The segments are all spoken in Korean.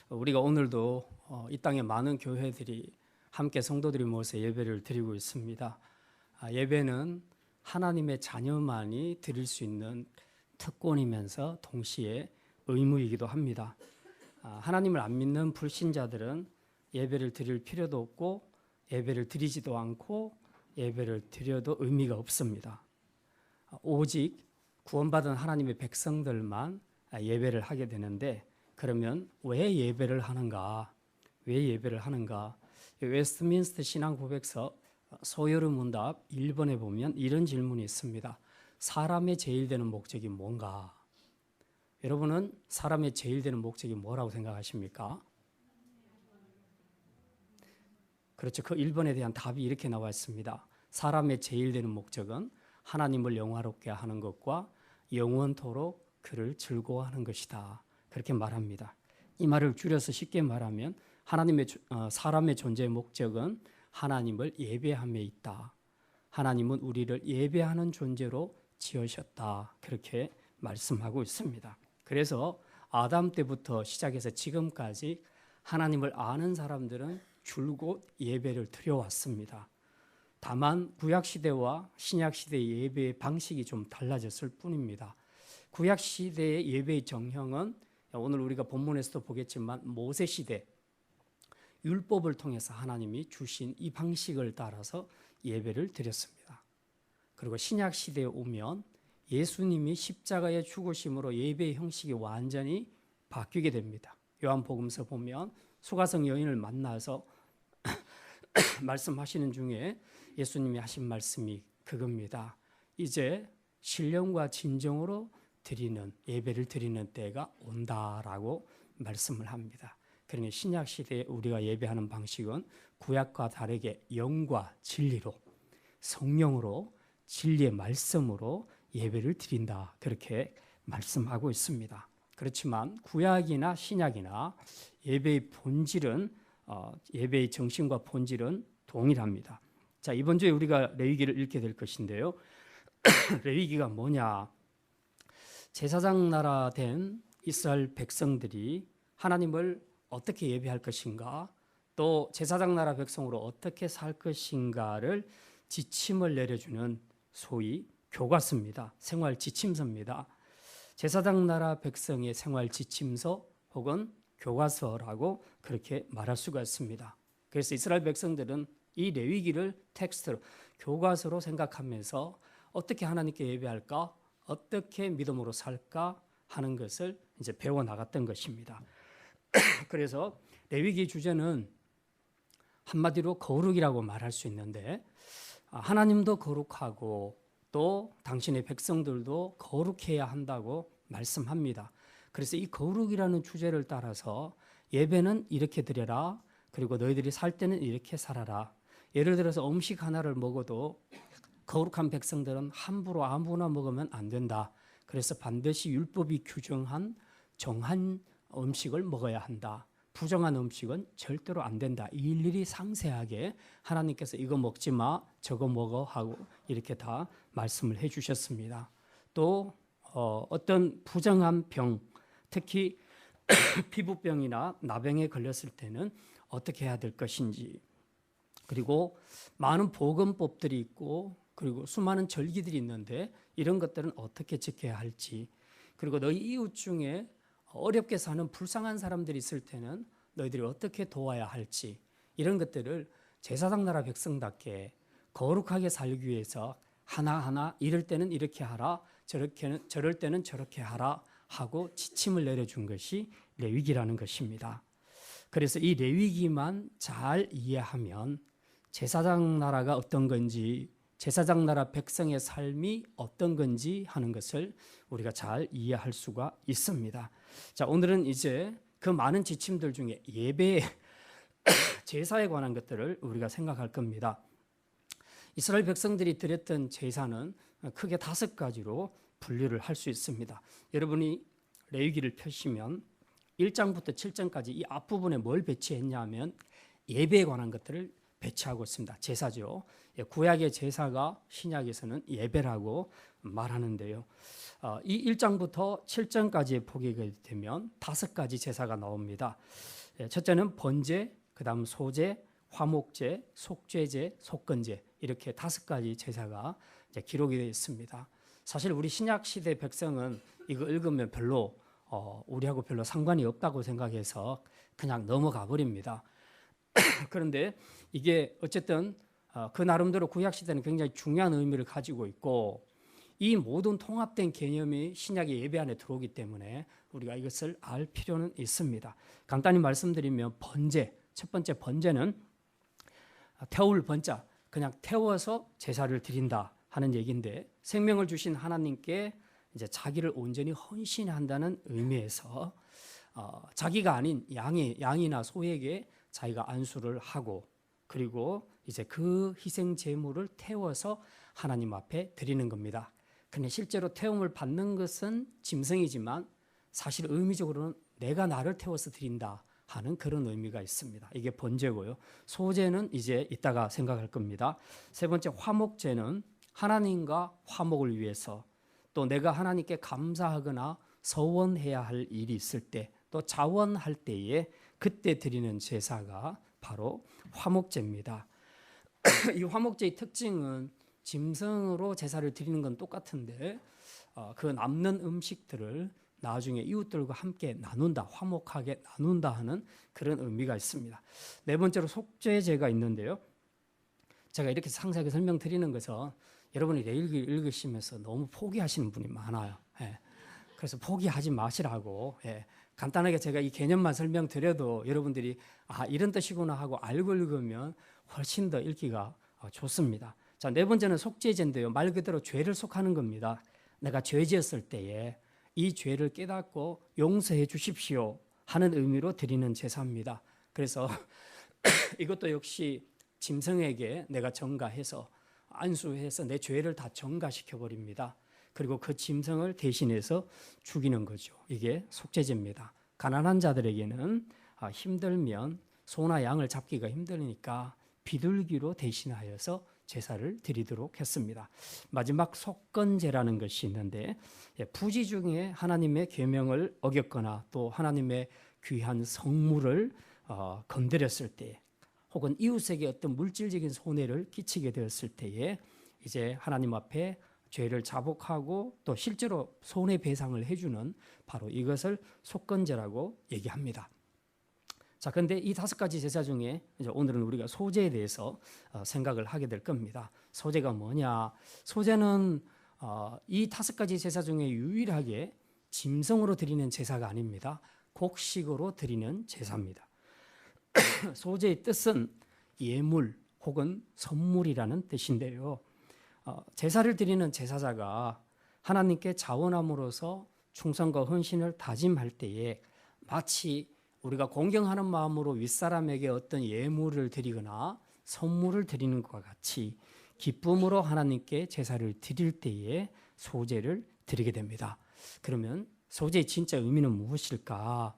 우리가 오늘도 이 땅에 많은 교회들이 함께 성도들이 모여서 예배를 드리고 있습니다. 예배는 하나님의 자녀만이 드릴 수 있는 특권이면서 동시에 의무이기도 합니다. 하나님을 안 믿는 불신자들은 예배를 드릴 필요도 없고 예배를 드리지도 않고 예배를 드려도 의미가 없습니다. 오직 구원받은 하나님의 백성들만 예배를 하게 되는데, 그러면 왜 예배를 하는가? 왜 예배를 하는가? 웨스트민스터 신앙 고백서 소요르 문답 1번에 보면 이런 질문이 있습니다. 사람의 제일 되는 목적이 뭔가? 여러분은 사람의 제일 되는 목적이 뭐라고 생각하십니까? 그렇죠. 그 1번에 대한 답이 이렇게 나와 있습니다. 사람의 제일 되는 목적은 하나님을 영화롭게 하는 것과 영원토록 그를 즐거워하는 것이다. 그렇게 말합니다. 이 말을 줄여서 쉽게 말하면 사람의 존재의 목적은 하나님을 예배함에 있다. 하나님은 우리를 예배하는 존재로 지으셨다. 그렇게 말씀하고 있습니다. 그래서 아담 때부터 시작해서 지금까지 하나님을 아는 사람들은 줄곧 예배를 드려왔습니다. 다만 구약시대와 신약시대의 예배의 방식이 좀 달라졌을 뿐입니다. 구약시대의 예배의 정형은 오늘 우리가 본문에서도 보겠지만 모세시대 율법을 통해서 하나님이 주신 이 방식을 따라서 예배를 드렸습니다. 그리고 신약시대에 오면 예수님이 십자가의 죽으심으로 예배의 형식이 완전히 바뀌게 됩니다. 요한복음서 보면 수가성 여인을 만나서 말씀하시는 중에 예수님이 하신 말씀이 그겁니다. 이제 신령과 진정으로 예배를 드리는 때가 온다라고 말씀을 합니다. 그러니 신약 시대에 우리가 예배하는 방식은 구약과 다르게 영과 진리로, 성령으로, 진리의 말씀으로 예배를 드린다. 그렇게 말씀하고 있습니다. 그렇지만 구약이나 신약이나 예배의 본질은 예배의 정신과 본질은 동일합니다. 자, 이번 주에 우리가 레위기를 읽게 될 것인데요. 레위기가 뭐냐? 제사장 나라 된 이스라엘 백성들이 하나님을 어떻게 예배할 것인가, 또 제사장 나라 백성으로 어떻게 살 것인가를 지침을 내려주는 소위 교과서입니다. 생활 지침서입니다. 제사장 나라 백성의 생활 지침서 혹은 교과서라고 그렇게 말할 수가 있습니다. 그래서 이스라엘 백성들은 이 레위기를 텍스트로, 교과서로 생각하면서 어떻게 하나님께 예배할까, 어떻게 믿음으로 살까 하는 것을 이제 배워 나갔던 것입니다. 그래서 레위기 주제는 한마디로 거룩이라고 말할 수 있는데, 하나님도 거룩하고 또 당신의 백성들도 거룩해야 한다고 말씀합니다. 그래서 이 거룩이라는 주제를 따라서 예배는 이렇게 드려라, 그리고 너희들이 살 때는 이렇게 살아라. 예를 들어서 음식 하나를 먹어도 거룩한 백성들은 함부로 아무나 먹으면 안 된다. 그래서 반드시 율법이 규정한 정한 음식을 먹어야 한다. 부정한 음식은 절대로 안 된다. 일일이 상세하게 하나님께서 이거 먹지 마, 저거 먹어 하고 이렇게 다 말씀을 해 주셨습니다. 또 어떤 부정한 병, 특히 피부병이나 나병에 걸렸을 때는 어떻게 해야 될 것인지, 그리고 많은 보건법들이 있고 그리고 수많은 절기들이 있는데 이런 것들은 어떻게 지켜야 할지, 그리고 너희 이웃 중에 어렵게 사는 불쌍한 사람들이 있을 때는 너희들이 어떻게 도와야 할지, 이런 것들을 제사장 나라 백성답게 거룩하게 살기 위해서 하나하나 이럴 때는 이렇게 하라, 저럴 때는 저렇게 하라 하고 지침을 내려준 것이 레위기라는 것입니다. 그래서 이 레위기만 잘 이해하면 제사장 나라가 어떤 건지, 제사장 나라 백성의 삶이 어떤 건지 하는 것을 우리가 잘 이해할 수가 있습니다. 자, 오늘은 이제 그 많은 지침들 중에 예배, 제사에 관한 것들을 우리가 생각할 겁니다. 이스라엘 백성들이 드렸던 제사는 크게 5가지로 분류를 할 수 있습니다. 여러분이 레위기를 펴시면 1장부터 7장까지 이 앞부분에 뭘 배치했냐면 예배에 관한 것들을 배치하고 있습니다. 제사죠. 구약의 제사가 신약에서는 예배라고 말하는데요. 이 1장부터 7장까지의 보게 되면 5가지 제사가 나옵니다. 첫째는 번제, 그 다음 소제, 화목제, 속죄제, 속건제, 이렇게 5가지 제사가 기록이 되어 있습니다. 사실 우리 신약 시대 백성은 이거 읽으면 별로 우리하고 별로 상관이 없다고 생각해서 그냥 넘어가 버립니다. 그런데 이게 어쨌든 그 나름대로 구약 시대는 굉장히 중요한 의미를 가지고 있고, 이 모든 통합된 개념이 신약의 예배 안에 들어오기 때문에 우리가 이것을 알 필요는 있습니다. 간단히 말씀드리면 번제, 첫 번째 번제는 태울 번자, 그냥 태워서 제사를 드린다 하는 얘기인데, 생명을 주신 하나님께 이제 자기를 온전히 헌신한다는 의미에서 자기가 아닌 양이나 소에게 자기가 안수를 하고, 그리고 이제 그 희생 제물을 태워서 하나님 앞에 드리는 겁니다. 근데 실제로 태움을 받는 것은 짐승이지만 사실 의미적으로는 내가 나를 태워서 드린다 하는 그런 의미가 있습니다. 이게 번제고요. 소제는 이제 이따가 생각할 겁니다. 세 번째 화목제는 하나님과 화목을 위해서, 또 내가 하나님께 감사하거나 서원해야 할 일이 있을 때, 또 자원할 때에 그때 드리는 제사가 바로 화목제입니다. 이 화목제의 특징은 짐승으로 제사를 드리는 건 똑같은데 그 남는 음식들을 나중에 이웃들과 함께 나눈다, 화목하게 나눈다 하는 그런 의미가 있습니다. 네 번째로 속죄제가 있는데요. 제가 이렇게 상세하게 설명드리는 것은 여러분이 내일 읽으시면서 너무 포기하시는 분이 많아요. 그래서 포기하지 마시라고, 간단하게 제가 이 개념만 설명드려도 여러분들이 이런 뜻이구나 하고 알고 읽으면 훨씬 더 읽기가 좋습니다. 자, 네 번째는 속죄제인데요. 말 그대로 죄를 속하는 겁니다. 내가 죄 지었을 때에 이 죄를 깨닫고 용서해 주십시오 하는 의미로 드리는 제사입니다. 그래서 이것도 역시 짐승에게 내가 전가해서 안수해서 내 죄를 다 전가시켜 버립니다. 그리고 그 짐승을 대신해서 죽이는 거죠. 이게 속죄제입니다. 가난한 자들에게는 힘들면 소나 양을 잡기가 힘드니까 비둘기로 대신하여서 제사를 드리도록 했습니다. 마지막 속건제라는 것이 있는데, 부지 중에 하나님의 계명을 어겼거나 또 하나님의 귀한 성물을 건드렸을 때, 혹은 이웃에게 어떤 물질적인 손해를 끼치게 되었을 때에 이제 하나님 앞에 죄를 자복하고 또 실제로 손해배상을 해주는 바로 이것을 속건제라고 얘기합니다. 자, 그런데 이 5가지 제사 중에 이제 오늘은 우리가 소제에 대해서 생각을 하게 될 겁니다. 소제가 뭐냐? 소제는 이 5가지 제사 중에 유일하게 짐승으로 드리는 제사가 아닙니다. 곡식으로 드리는 제사입니다. 소제의 뜻은 예물 혹은 선물이라는 뜻인데요. 제사를 드리는 제사자가 하나님께 자원함으로써 충성과 헌신을 다짐할 때에 마치 우리가 공경하는 마음으로 윗사람에게 어떤 예물을 드리거나 선물을 드리는 것과 같이 기쁨으로 하나님께 제사를 드릴 때에 소제를 드리게 됩니다. 그러면 소제의 진짜 의미는 무엇일까?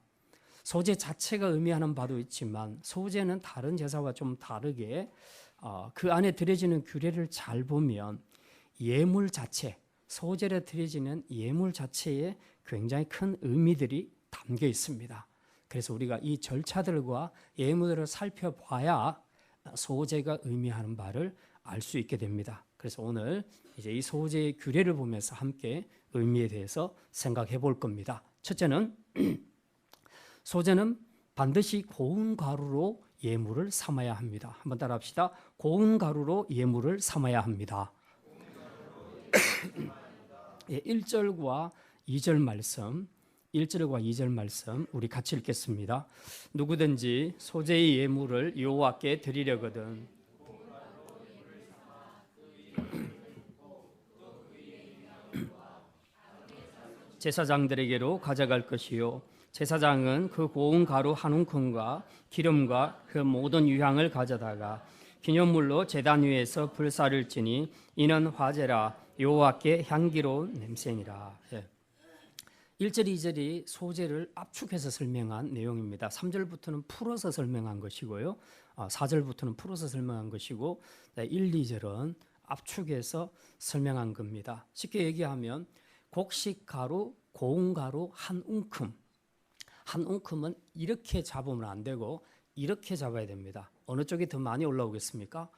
소제 자체가 의미하는 바도 있지만 소제는 다른 제사와 좀 다르게 그 안에 드려지는 규례를 잘 보면 예물 자체, 소제를 드려지는 예물 자체에 굉장히 큰 의미들이 담겨 있습니다. 그래서 우리가 이 절차들과 예물들을 살펴봐야 소제가 의미하는 바를 알 수 있게 됩니다. 그래서 오늘 이제 이 소제의 규례를 보면서 함께 의미에 대해서 생각해 볼 겁니다. 첫째는 소제는 반드시 고운 가루로 예물을 삼아야 합니다. 한번 따라합시다. 고운 가루로 예물을 삼아야 합니다. 1절과 2절 말씀, 1절과 2절 말씀 우리 같이 읽겠습니다. 누구든지 소제의 예물을 여호와께 드리려거든 제사장들에게로 가져갈 것이요 제사장은 그 고운 가루 한 움큼과 기름과 그 모든 유향을 가져다가 기념물로 제단 위에서 불사를 지니 이는 화제라 여호와께 향기로운 냄새니라. 1절, 2절이 소제를 압축해서 설명한 내용입니다. 3절부터는 풀어서 설명한 것이고요. 4절부터는 풀어서 설명한 것이고 1, 2절은 압축해서 설명한 겁니다. 쉽게 얘기하면 곡식 가루, 고운 가루 한 웅큼. 한 웅큼은 이렇게 잡으면 안 되고 이렇게 잡아야 됩니다. 어느 쪽이 더 많이 올라오겠습니까?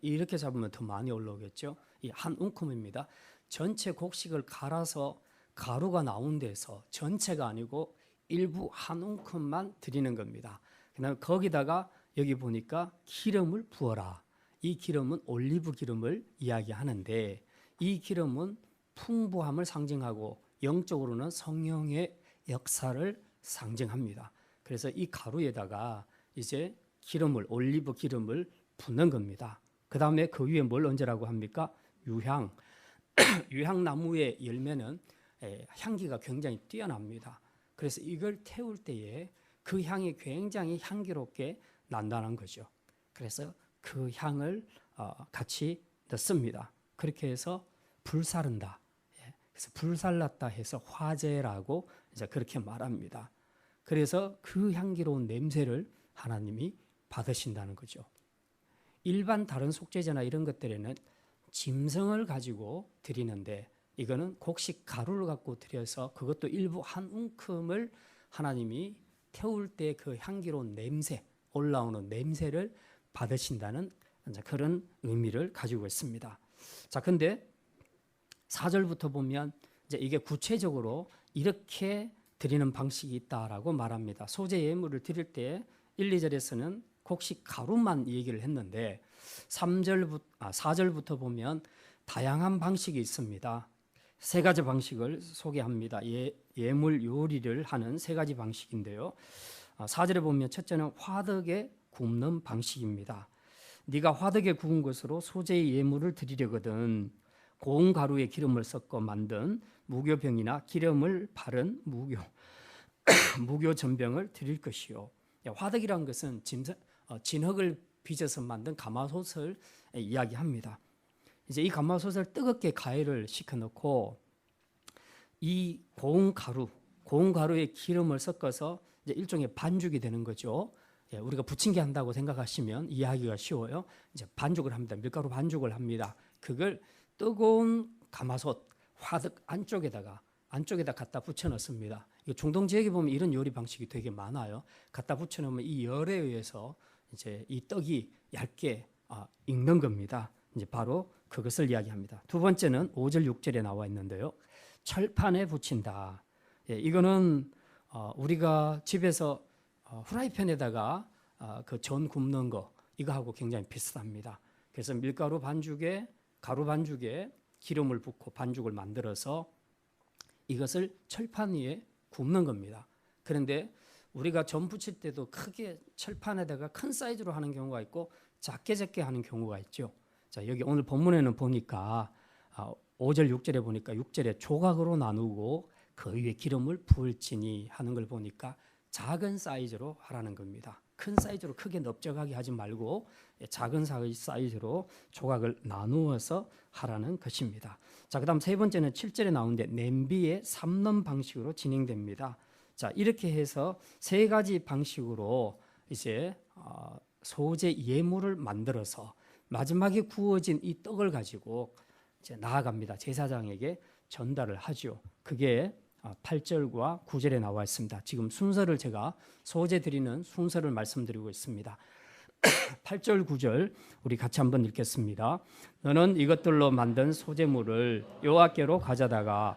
이렇게 잡으면 더 많이 올라오겠죠. 이 한 웅큼입니다. 전체 곡식을 갈아서 가루가 나온 데서 전체가 아니고 일부 한 웅큼만 드리는 겁니다. 그다음에 거기다가 여기 보니까 기름을 부어라. 이 기름은 올리브 기름을 이야기하는데 이 기름은 풍부함을 상징하고 영적으로는 성령의 역사를 상징합니다. 그래서 이 가루에다가 이제 기름을 올리브 기름을 붓는 겁니다. 그 다음에 그 위에 뭘 얹으라고 합니까? 유향. 유향나무의 열매는 향기가 굉장히 뛰어납니다. 그래서 이걸 태울 때에 그 향이 굉장히 향기롭게 난다는 거죠. 그래서 그 향을 같이 넣습니다. 그렇게 해서 불사른다. 그래서 불살랐다 해서 화제라고 이제 그렇게 말합니다. 그래서 그 향기로운 냄새를 하나님이 받으신다는 거죠. 일반 다른 속죄제나 이런 것들에는 짐승을 가지고 드리는데 이거는 곡식 가루를 갖고 드려서 그것도 일부 한 웅큼을 하나님이 태울 때 그 향기로운 냄새, 올라오는 냄새를 받으신다는 그런 의미를 가지고 있습니다. 자, 근데 4절부터 보면 이제 이게 구체적으로 이렇게 드리는 방식이 있다라고 말합니다. 소재 예물을 드릴 때 1, 2절에서는 곡식 가루만 얘기를 했는데 4절부터 보면 다양한 방식이 있습니다. 세 가지 방식을 소개합니다. 예물 요리를 하는 세 가지 방식인데요. 4절에 보면 첫째는 화덕에 굽는 방식입니다. 네가 화덕에 구운 것으로 소재의 예물을 드리려거든 고운 가루에 기름을 섞어 만든 무교병이나 기름을 바른 무교 전병을 드릴 것이요. 화덕이라는 것은 진흙을 빚어서 만든 가마솥을 이야기합니다. 이제 이 가마솥을 뜨겁게 가열을 시켜놓고 이 고운 가루에 기름을 섞어서 이제 일종의 반죽이 되는 거죠. 우리가 부침개 한다고 생각하시면 이해하기가 쉬워요. 이제 반죽을 합니다. 밀가루 반죽을 합니다. 그걸 뜨거운 가마솥 화덕 안쪽에다 갖다 붙여 넣습니다. 중동 지역에 보면 이런 요리 방식이 되게 많아요. 갖다 붙여 놓으면 이 열에 의해서 이제 이 떡이 얇게 익는 겁니다. 이제 바로 그것을 이야기합니다. 두 번째는 5절 6절에 나와 있는데요. 철판에 붙인다. 이거는 우리가 집에서 후라이팬에다가 그 전 굽는 거 이거하고 굉장히 비슷합니다. 그래서 밀가루 반죽에 가루 반죽에 기름을 붓고 반죽을 만들어서 이것을 철판 위에 굽는 겁니다. 그런데 우리가 전 부칠 때도 크게 철판에다가 큰 사이즈로 하는 경우가 있고 작게 하는 경우가 있죠. 자, 여기 오늘 본문에는 보니까 5절 6절에 보니까 6절에 조각으로 나누고 그 위에 기름을 부을지니 하는 걸 보니까 작은 사이즈로 하라는 겁니다. 큰 사이즈로 크게 넓적하게 하지 말고 작은 사이즈로 조각을 나누어서 하라는 것입니다. 자, 그다음 세 번째는 7절에 나오는데 냄비에 삶는 방식으로 진행됩니다. 자, 이렇게 해서 세 가지 방식으로 이제 소재 예물을 만들어서 마지막에 구워진 이 떡을 가지고 이제 나아갑니다. 제사장에게 전달을 하죠. 그게 8절과 9절에 나와 있습니다. 지금 순서를 제가 소재 드리는 순서를 말씀드리고 있습니다. 8절 9절 우리 같이 한번 읽겠습니다. 너는 이것들로 만든 소재물을 여호와께로 가져다가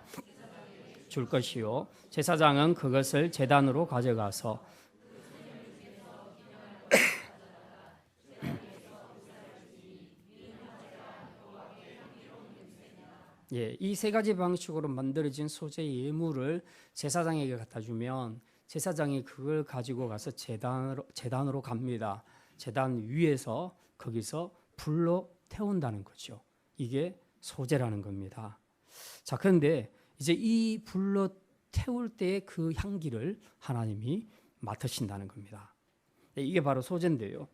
줄 것이요 제사장은 그것을 제단으로 가져가서 이 세 가지 방식으로 만들어진 소재 예물을 제사장에게 갖다 주면 제사장이 그걸 가지고 가서 제단으로 갑니다. 제단 위에서 거기서 불로 태운다는 거죠. 이게 소재라는 겁니다. 자, 그런데 이제 이 불로 태울 때의 그 향기를 하나님이 맡으신다는 겁니다. 이게 바로 소재인데요.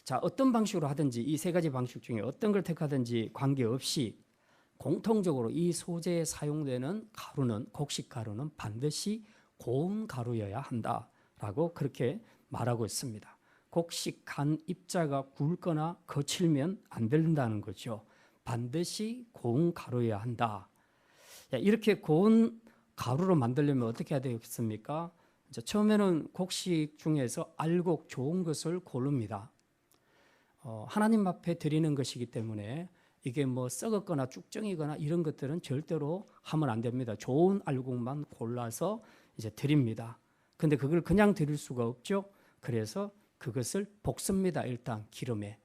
자, 어떤 방식으로 하든지 이 세 가지 방식 중에 어떤 걸 택하든지 관계없이 공통적으로 이 소재에 사용되는 가루는 곡식 가루는 반드시 고운 가루여야 한다라고 그렇게 말하고 있습니다. 곡식 간 입자가 굵거나 거칠면 안 된다는 거죠. 반드시 고운 가루여야 한다. 이렇게 고운 가루로 만들려면 어떻게 해야 되겠습니까? 처음에는 곡식 중에서 알곡 좋은 것을 고릅니다. 하나님 앞에 드리는 것이기 때문에 이게 뭐 썩었거나 쭉정이거나 이런 것들은 절대로 하면 안 됩니다. 좋은 알곡만 골라서 이제 드립니다. 근데 그걸 그냥 드릴 수가 없죠. 그래서 그것을 볶습니다. 일단 기름에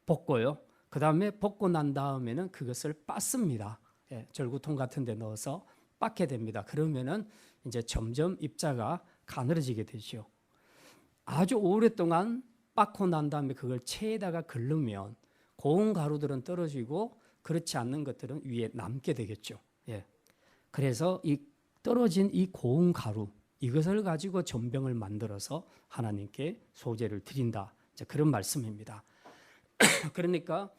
볶고요. 그 다음에 볶고 난 다음에는 그것을 빻습니다. 절구통 같은 데 넣어서 빻게 됩니다. 그러면은 이제 점점 입자가 가늘어지게 되죠. 아주 오랫동안 빻고 난 다음에 그걸 체에다가 걸르면 고운 가루들은 떨어지고 그렇지 않는 것들은 위에 남게 되겠죠. 그래서 이 떨어진 이 고운 가루, 이것을 가지고 전병을 만들어서 하나님께 소제를 드린다. 그런 말씀입니다. 그러니까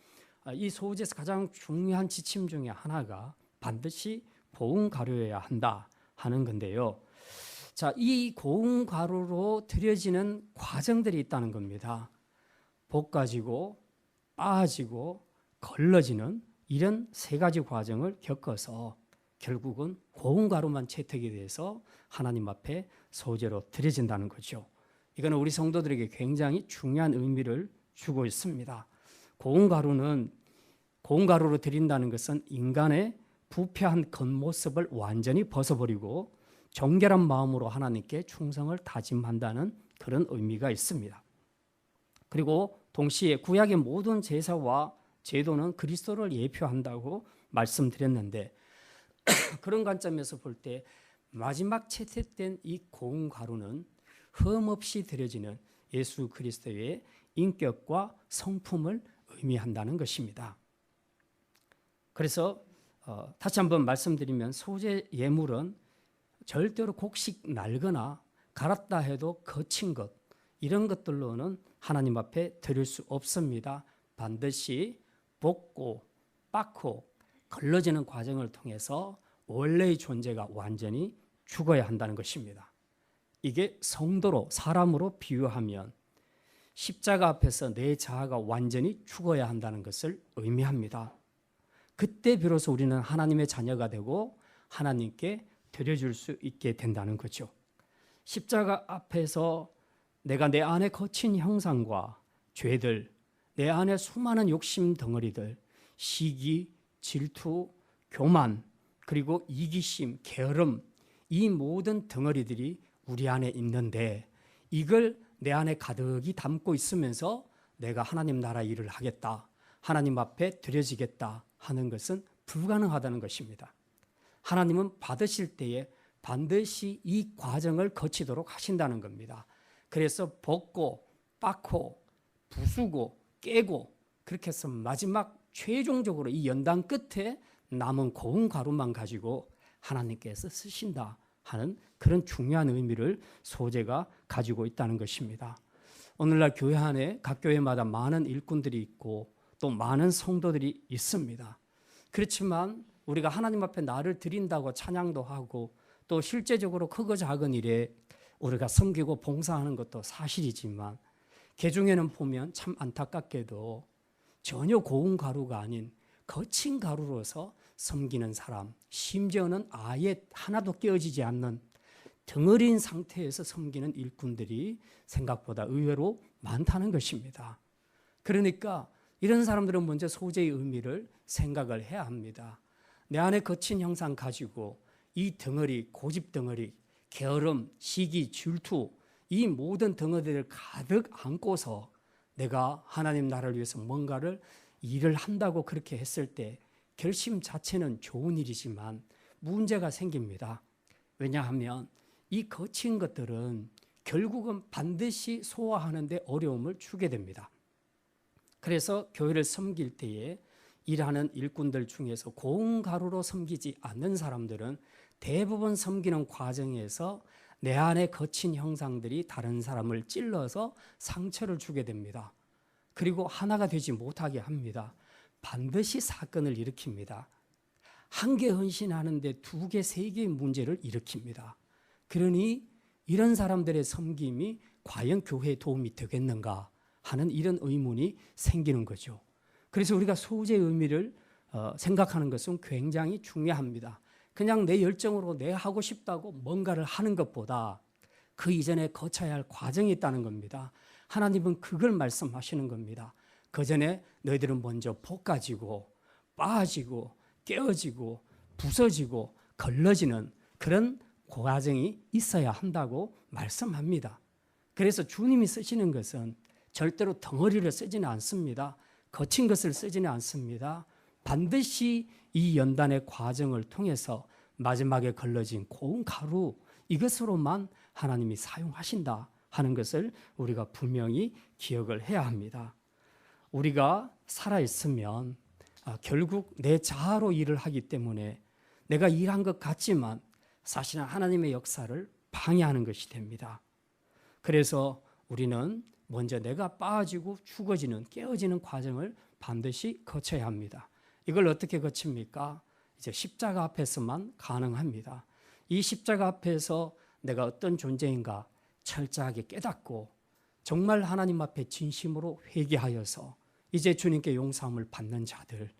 이 소제에서 가장 중요한 지침 중에 하나가 반드시 고운 가루여야 한다 하는 건데요. 자, 이 고운 가루로 드려지는 과정들이 있다는 겁니다. 볶아지고 빻아지고 걸러지는 이런 세 가지 과정을 겪어서 결국은 고운 가루만 채택이 돼서 하나님 앞에 소제로 드려진다는 거죠. 이거는 우리 성도들에게 굉장히 중요한 의미를 주고 있습니다. 고운 가루로 드린다는 것은 인간의 부패한 겉모습을 완전히 벗어버리고 정결한 마음으로 하나님께 충성을 다짐한다는 그런 의미가 있습니다. 그리고 동시에 구약의 모든 제사와 제도는 그리스도를 예표한다고 말씀드렸는데 그런 관점에서 볼 때 마지막 채택된 이 고운 가루는 흠없이 드려지는 예수 그리스도의 인격과 성품을 의미한다는 것입니다. 그래서 다시 한번 말씀드리면 소제 예물은 절대로 곡식 날거나 갈았다 해도 거친 것 이런 것들로는 하나님 앞에 드릴 수 없습니다. 반드시 볶고 빻고 걸러지는 과정을 통해서 원래의 존재가 완전히 죽어야 한다는 것입니다. 이게 성도로 사람으로 비유하면 십자가 앞에서 내 자아가 완전히 죽어야 한다는 것을 의미합니다. 그때 비로소 우리는 하나님의 자녀가 되고 하나님께 드려줄 수 있게 된다는 거죠. 십자가 앞에서 내가 내 안에 거친 형상과 죄들, 내 안에 수많은 욕심 덩어리들, 시기, 질투, 교만, 그리고 이기심, 게으름, 이 모든 덩어리들이 우리 안에 있는데 이걸 내 안에 가득히 담고 있으면서 내가 하나님 나라 일을 하겠다, 하나님 앞에 드려지겠다 하는 것은 불가능하다는 것입니다. 하나님은 받으실 때에 반드시 이 과정을 거치도록 하신다는 겁니다. 그래서 볶고 빻고 부수고 깨고 그렇게 해서 마지막 최종적으로 이 연단 끝에 남은 고운 가루만 가지고 하나님께서 쓰신다 하는 그런 중요한 의미를 소제가 가지고 있다는 것입니다. 오늘날 교회 안에 각 교회마다 많은 일꾼들이 있고 또 많은 성도들이 있습니다. 그렇지만 우리가 하나님 앞에 나를 드린다고 찬양도 하고 또 실제적으로 크고 작은 일에 우리가 섬기고 봉사하는 것도 사실이지만 개중에는 보면 참 안타깝게도 전혀 고운 가루가 아닌 거친 가루로서 섬기는 사람, 심지어는 아예 하나도 깨어지지 않는 덩어리인 상태에서 섬기는 일꾼들이 생각보다 의외로 많다는 것입니다. 그러니까 이런 사람들은 먼저 소제의 의미를 생각을 해야 합니다. 내 안에 거친 형상 가지고 이 덩어리, 고집 덩어리, 게으름, 시기, 질투 이 모든 덩어리를 가득 안고서 내가 하나님 나라를 위해서 뭔가를 일을 한다고 그렇게 했을 때 결심 자체는 좋은 일이지만 문제가 생깁니다. 왜냐하면 이 거친 것들은 결국은 반드시 소화하는 데 어려움을 주게 됩니다. 그래서 교회를 섬길 때에 일하는 일꾼들 중에서 고운 가루로 섬기지 않는 사람들은 대부분 섬기는 과정에서 내 안에 거친 형상들이 다른 사람을 찔러서 상처를 주게 됩니다. 그리고 하나가 되지 못하게 합니다. 반드시 사건을 일으킵니다. 한 개 헌신하는데 두 개, 세 개의 문제를 일으킵니다. 그러니 이런 사람들의 섬김이 과연 교회에 도움이 되겠는가 하는 이런 의문이 생기는 거죠. 그래서 우리가 소재의 의미를 생각하는 것은 굉장히 중요합니다. 그냥 내 열정으로 내 하고 싶다고 뭔가를 하는 것보다 그 이전에 거쳐야 할 과정이 있다는 겁니다. 하나님은 그걸 말씀하시는 겁니다. 그 전에 너희들은 먼저 볶아지고 빠지고 깨어지고 부서지고 걸러지는 그런 과정이 있어야 한다고 말씀합니다. 그래서 주님이 쓰시는 것은 절대로 덩어리를 쓰지는 않습니다. 거친 것을 쓰지는 않습니다. 반드시 이 연단의 과정을 통해서 마지막에 걸러진 고운 가루, 이것으로만 하나님이 사용하신다 하는 것을 우리가 분명히 기억을 해야 합니다. 우리가 살아있으면 결국 내 자아로 일을 하기 때문에 내가 일한 것 같지만 사실은 하나님의 역사를 방해하는 것이 됩니다. 그래서 우리는 먼저 내가 빠지고 죽어지는, 깨어지는 과정을 반드시 거쳐야 합니다. 이걸 어떻게 거칩니까? 이제 십자가 앞에서만 가능합니다. 이 십자가 앞에서 내가 어떤 존재인가 철저하게 깨닫고 정말 하나님 앞에 진심으로 회개하여서 이제 주님께 용서함을 받는 자들,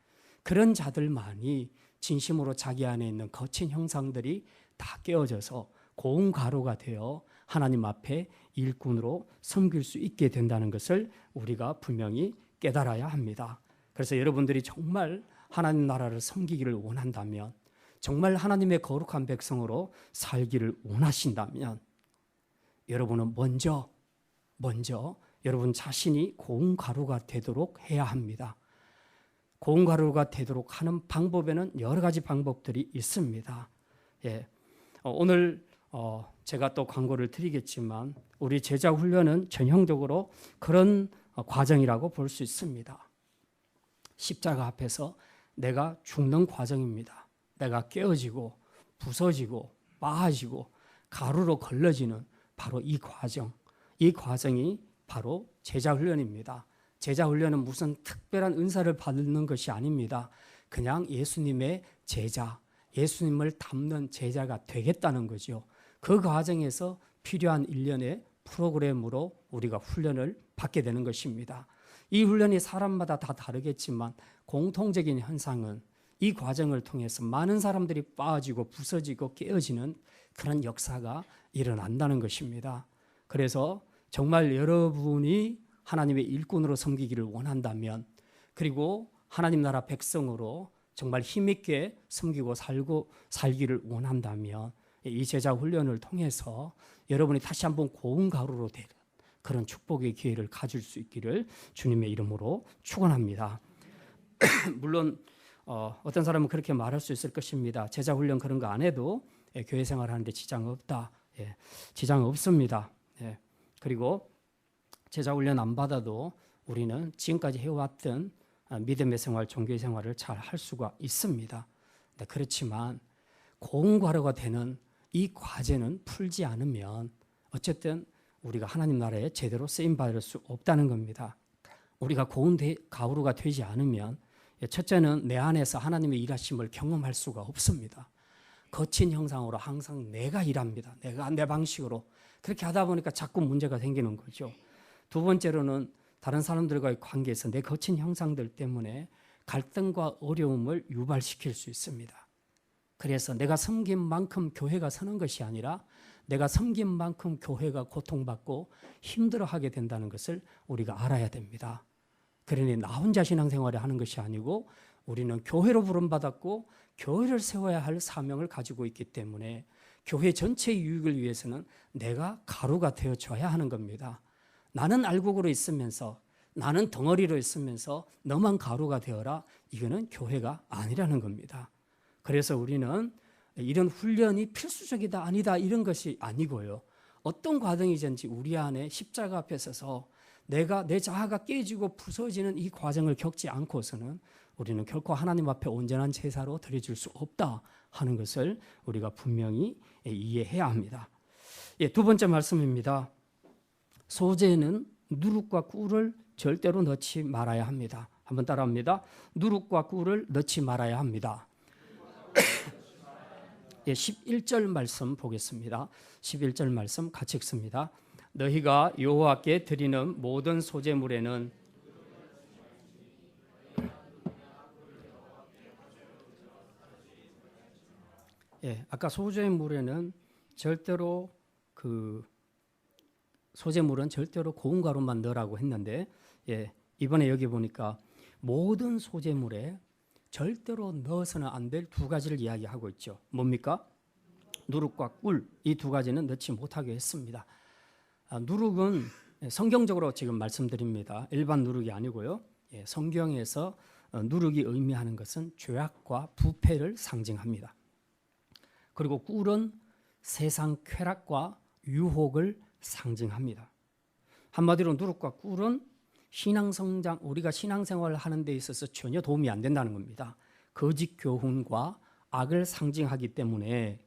그런 자들만이 진심으로 자기 안에 있는 거친 형상들이 다 깨어져서 고운 가루가 되어 하나님 앞에 일꾼으로 섬길 수 있게 된다는 것을 우리가 분명히 깨달아야 합니다. 그래서 여러분들이 정말 하나님 나라를 섬기기를 원한다면, 정말 하나님의 거룩한 백성으로 살기를 원하신다면 여러분은 먼저 여러분 자신이 고운 가루가 되도록 해야 합니다. 고운 가루가 되도록 하는 방법에는 여러 가지 방법들이 있습니다. 오늘 제가 또 광고를 드리겠지만 우리 제자 훈련은 전형적으로 그런 과정이라고 볼 수 있습니다. 십자가 앞에서 내가 죽는 과정입니다. 내가 깨어지고 부서지고 빠지고 가루로 걸러지는 바로 이 과정, 이 과정이 바로 제자 훈련입니다. 제자 훈련은 무슨 특별한 은사를 받는 것이 아닙니다. 그냥 예수님의 제자, 예수님을 닮는 제자가 되겠다는 거죠. 그 과정에서 필요한 일련의 프로그램으로 우리가 훈련을 받게 되는 것입니다. 이 훈련이 사람마다 다 다르겠지만 공통적인 현상은 이 과정을 통해서 많은 사람들이 빠지고 부서지고 깨어지는 그런 역사가 일어난다는 것입니다. 그래서 정말 여러분이 하나님의 일꾼으로 섬기기를 원한다면, 그리고 하나님 나라 백성으로 정말 힘있게 섬기고 살기를 원한다면 이 제자 훈련을 통해서 여러분이 다시 한번 고운 가루로 되는 그런 축복의 기회를 가질 수 있기를 주님의 이름으로 축원합니다. 물론 어떤 사람은 그렇게 말할 수 있을 것입니다. 제자 훈련 그런 거 안 해도 교회 생활하는데 지장 없다. 지장 없습니다. 그리고 제자 훈련 안 받아도 우리는 지금까지 해왔던 믿음의 생활, 종교의 생활을 잘 할 수가 있습니다. 그렇지만 고운 가루가 되는 이 과제는 풀지 않으면 어쨌든 우리가 하나님 나라에 제대로 쓰임받을 수 없다는 겁니다. 우리가 고운 가루가 되지 않으면 첫째는 내 안에서 하나님의 일하심을 경험할 수가 없습니다. 거친 형상으로 항상 내가 일합니다. 내가 내 방식으로. 그렇게 하다 보니까 자꾸 문제가 생기는 거죠. 두 번째로는 다른 사람들과의 관계에서 내 거친 형상들 때문에 갈등과 어려움을 유발시킬 수 있습니다. 그래서 내가 섬긴 만큼 교회가 서는 것이 아니라 내가 섬긴 만큼 교회가 고통받고 힘들어하게 된다는 것을 우리가 알아야 됩니다. 그러니 나 혼자 신앙생활을 하는 것이 아니고 우리는 교회로 부름받았고 교회를 세워야 할 사명을 가지고 있기 때문에 교회 전체의 유익을 위해서는 내가 가루가 되어줘야 하는 겁니다. 나는 알곡으로 있으면서, 나는 덩어리로 있으면서 너만 가루가 되어라, 이거는 교회가 아니라는 겁니다. 그래서 우리는 이런 훈련이 필수적이다 아니다 이런 것이 아니고요, 어떤 과정이든지 우리 안에 십자가 앞에 서서 내가 내 자아가 깨지고 부서지는 이 과정을 겪지 않고서는 우리는 결코 하나님 앞에 온전한 제사로 드려질 수 없다 하는 것을 우리가 분명히 이해해야 합니다. 두 번째 말씀입니다. 소재는 누룩과 꿀을 절대로 넣지 말아야 합니다. 한번 따라합니다. 누룩과 꿀을 넣지 말아야 합니다. 11절 말씀 보겠습니다. 11절 말씀 같이 읽습니다. 너희가 여호와께 드리는 모든 소재물에는 아까 소재물에는 절대로 소재물은 절대로 고운 가루만 넣으라고 했는데 이번에 여기 보니까 모든 소재물에 절대로 넣어서는 안 될 두 가지를 이야기하고 있죠. 뭡니까? 누룩과 꿀, 이 두 가지는 넣지 못하게 했습니다. 누룩은 성경적으로 지금 말씀드립니다. 일반 누룩이 아니고요. 성경에서 누룩이 의미하는 것은 죄악과 부패를 상징합니다. 그리고 꿀은 세상 쾌락과 유혹을 상징합니다. 한마디로 누룩과 꿀은 우리가 신앙생활을 하는 데 있어서 전혀 도움이 안 된다는 겁니다. 거짓 교훈과 악을 상징하기 때문에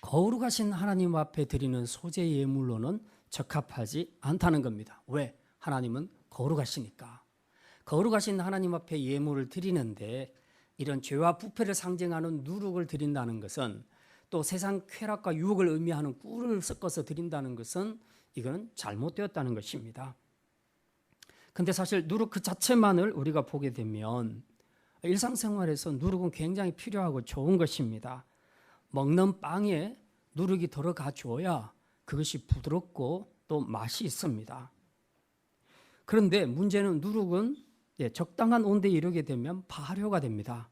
거룩하신 하나님 앞에 드리는 소재 예물로는 적합하지 않다는 겁니다. 왜? 하나님은 거룩하시니까. 거룩하신 하나님 앞에 예물을 드리는데 이런 죄와 부패를 상징하는 누룩을 드린다는 것은, 또 세상 쾌락과 유혹을 의미하는 꿀을 섞어서 드린다는 것은 이건 잘못되었다는 것입니다. 근데 사실 누룩 그 자체만을 우리가 보게 되면 일상생활에서 누룩은 굉장히 필요하고 좋은 것입니다. 먹는 빵에 누룩이 들어가 줘야 그것이 부드럽고 또 맛이 있습니다. 그런데 문제는 누룩은 적당한 온도에 이르게 되면 발효가 됩니다.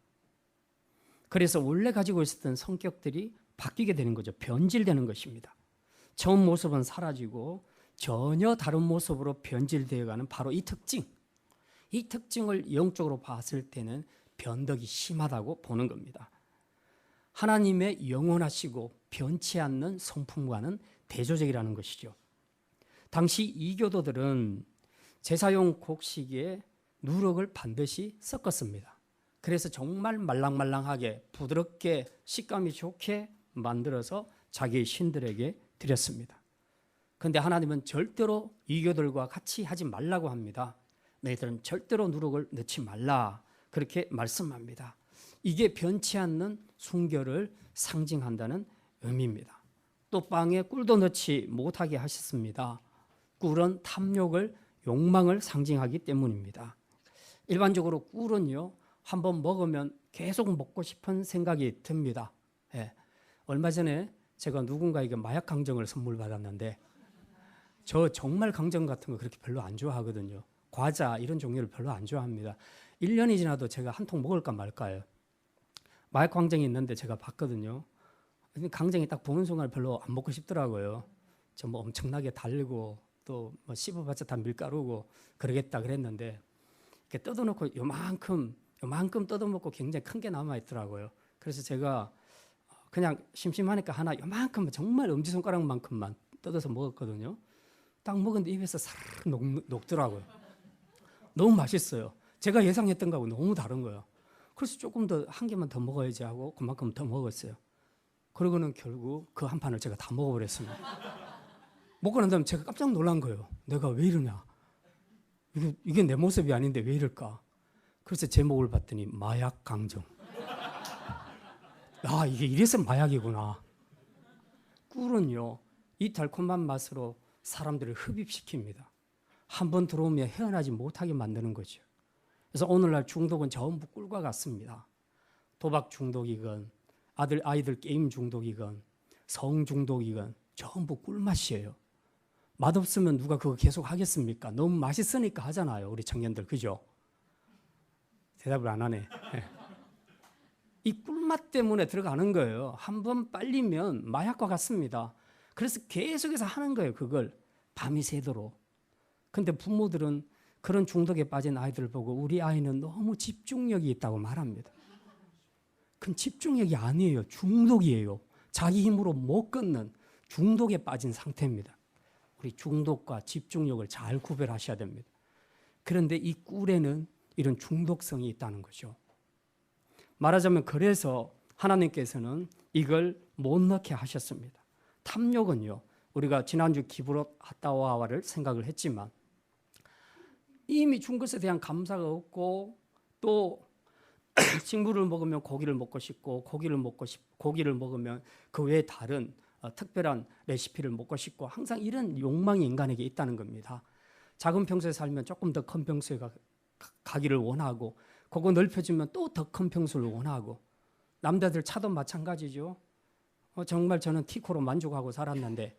그래서 원래 가지고 있었던 성격들이 바뀌게 되는 거죠. 변질되는 것입니다. 처음 모습은 사라지고 전혀 다른 모습으로 변질되어가는 바로 이 특징을 영적으로 봤을 때는 변덕이 심하다고 보는 겁니다. 하나님의 영원하시고 변치 않는 성품과는 대조적이라는 것이죠. 당시 이교도들은 제사용 곡식에 누룩을 반드시 섞었습니다. 그래서 정말 말랑말랑하게 부드럽게 식감이 좋게 만들어서 자기의 신들에게 드렸습니다. 그런데 하나님은 절대로 이교들과 같이 하지 말라고 합니다. 너희들은 절대로 누룩을 넣지 말라, 그렇게 말씀합니다. 이게 변치 않는 순결을 상징한다는 의미입니다. 또 빵에 꿀도 넣지 못하게 하셨습니다. 꿀은 탐욕을, 욕망을 상징하기 때문입니다. 일반적으로 꿀은요, 한번 먹으면 계속 먹고 싶은 생각이 듭니다. 얼마 전에 제가 누군가에게 마약 강정을 선물 받았는데, 저 정말 강정 같은 거 그렇게 별로 안 좋아하거든요. 과자 이런 종류를 별로 안 좋아합니다. 1년이 지나도 제가 한 통 먹을까 말까요. 마약 강정이 있는데 제가 봤거든요. 강정이 딱 보는 순간 별로 안 먹고 싶더라고요. 저 뭐 엄청나게 달고 또 뭐 씹어봤자 다 밀가루고 그러겠다 그랬는데, 이렇게 뜯어놓고 요만큼 뜯어먹고 굉장히 큰 게 남아 있더라고요. 그래서 제가 그냥 심심하니까 하나 요만큼, 정말 엄지손가락만큼만 뜯어서 먹었거든요. 딱 먹었는데 입에서 사르르 녹더라고요. 너무 맛있어요. 제가 예상했던 거하고 너무 다른 거예요. 그래서 조금 더, 한 개만 더 먹어야지 하고 그만큼 더 먹었어요. 그러고는 결국 그 한 판을 제가 다 먹어버렸습니다. 먹고 난 다음에 제가 깜짝 놀란 거예요. 내가 왜 이러냐. 이게 내 모습이 아닌데 왜 이럴까. 그래서 제목을 봤더니 마약 강정. 아, 이게 이래서 마약이구나. 꿀은요, 이 달콤한 맛으로 사람들을 흡입시킵니다. 한번 들어오면 헤어나지 못하게 만드는 거죠. 그래서 오늘날 중독은 전부 꿀과 같습니다. 도박 중독이건 아이들 게임 중독이건 성 중독이건 전부 꿀맛이에요. 맛없으면 누가 그거 계속 하겠습니까? 너무 맛있으니까 하잖아요. 우리 청년들, 그죠? 대답을 안 하네. 이 꿀맛 때문에 들어가는 거예요. 한번 빨리면 마약과 같습니다. 그래서 계속해서 하는 거예요. 그걸 밤이 새도록. 근데 부모들은 그런 중독에 빠진 아이들을 보고 우리 아이는 너무 집중력이 있다고 말합니다. 그건 집중력이 아니에요. 중독이에요. 자기 힘으로 못 끊는 중독에 빠진 상태입니다. 우리 중독과 집중력을 잘 구별하셔야 됩니다. 그런데 이 꿀에는 이런 중독성이 있다는 거죠. 말하자면 그래서 하나님께서는 이걸 못 넣게 하셨습니다. 탐욕은요, 우리가 지난주 기브롯 핫다와를 생각을 했지만 이미 준 것에 대한 감사가 없고, 또 식물을 먹으면 고기를 먹고 싶고, 고기를 먹으면 그 외에 다른 특별한 레시피를 먹고 싶고, 항상 이런 욕망이 인간에게 있다는 겁니다. 작은 평소에 살면 조금 더 큰 평소에 가기를 원하고, 그거 넓혀지면 또 더 큰 평수를 원하고, 남자들 차도 마찬가지죠. 정말 저는 티코로 만족하고 살았는데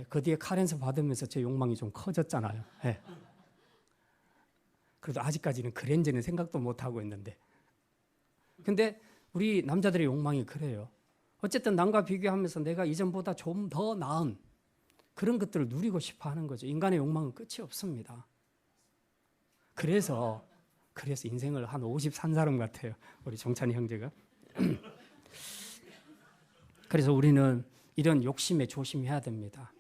그 뒤에 카렌스 받으면서 제 욕망이 좀 커졌잖아요. 그래도 아직까지는 그랜저는 생각도 못하고 있는데, 근데 우리 남자들의 욕망이 그래요. 어쨌든 남과 비교하면서 내가 이전보다 좀 더 나은 그런 것들을 누리고 싶어 하는 거죠. 인간의 욕망은 끝이 없습니다. 그래서 인생을 한 50 산 사람 같아요, 우리 정찬이 형제가. 그래서 우리는 이런 욕심에 조심해야 됩니다.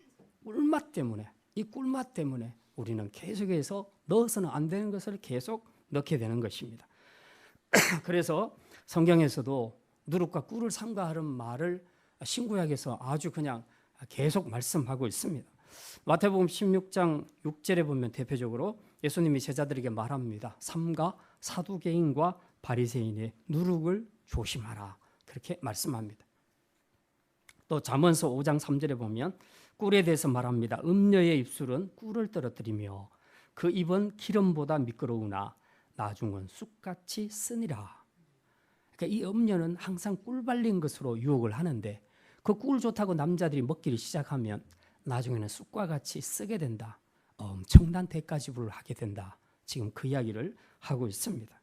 이 꿀맛 때문에 우리는 계속해서 넣어서는 안 되는 것을 계속 넣게 되는 것입니다. 그래서 성경에서도 누룩과 꿀을 삼가하는 말을 신구약에서 아주 그냥 계속 말씀하고 있습니다. 마태복음 16장 6절에 보면 대표적으로 예수님이 제자들에게 말합니다. 삼가 사두개인과 바리새인의 누룩을 조심하라, 그렇게 말씀합니다. 또 잠언서 5장 3절에 보면 꿀에 대해서 말합니다. 음녀의 입술은 꿀을 떨어뜨리며 그 입은 기름보다 미끄러우나 나중은 쑥같이 쓰니라. 그러니까 이 음녀는 항상 꿀 발린 것으로 유혹을 하는데 그 꿀 좋다고 남자들이 먹기를 시작하면 나중에는 쑥과 같이 쓰게 된다. 엄청난 대가지불을 하게 된다. 지금 그 이야기를 하고 있습니다.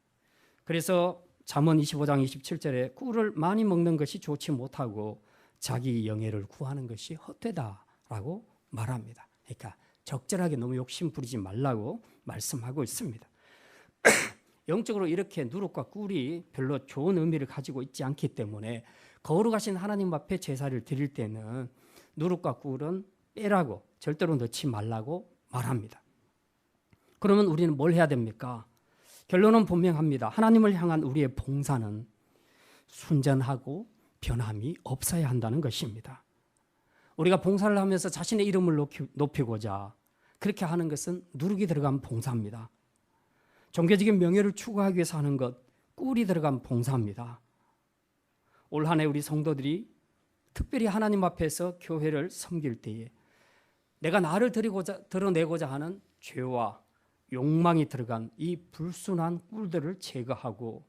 그래서 잠언 25장 27절에 꿀을 많이 먹는 것이 좋지 못하고 자기 영예를 구하는 것이 헛되다라고 말합니다. 그러니까 적절하게 너무 욕심 부리지 말라고 말씀하고 있습니다. 영적으로 이렇게 누룩과 꿀이 별로 좋은 의미를 가지고 있지 않기 때문에 거룩하신 하나님 앞에 제사를 드릴 때는 누룩과 꿀은 빼라고, 절대로 넣지 말라고 말합니다. 그러면 우리는 뭘 해야 됩니까? 결론은 분명합니다. 하나님을 향한 우리의 봉사는 순전하고 변함이 없어야 한다는 것입니다. 우리가 봉사를 하면서 자신의 이름을 높이고자 그렇게 하는 것은 누룩이 들어간 봉사입니다. 종교적인 명예를 추구하기 위해서 하는 것, 꿀이 들어간 봉사입니다. 올 한 해 우리 성도들이 특별히 하나님 앞에서 교회를 섬길 때에 내가 나를 드러내고자 하는 죄와 욕망이 들어간 이 불순한 꿀들을 제거하고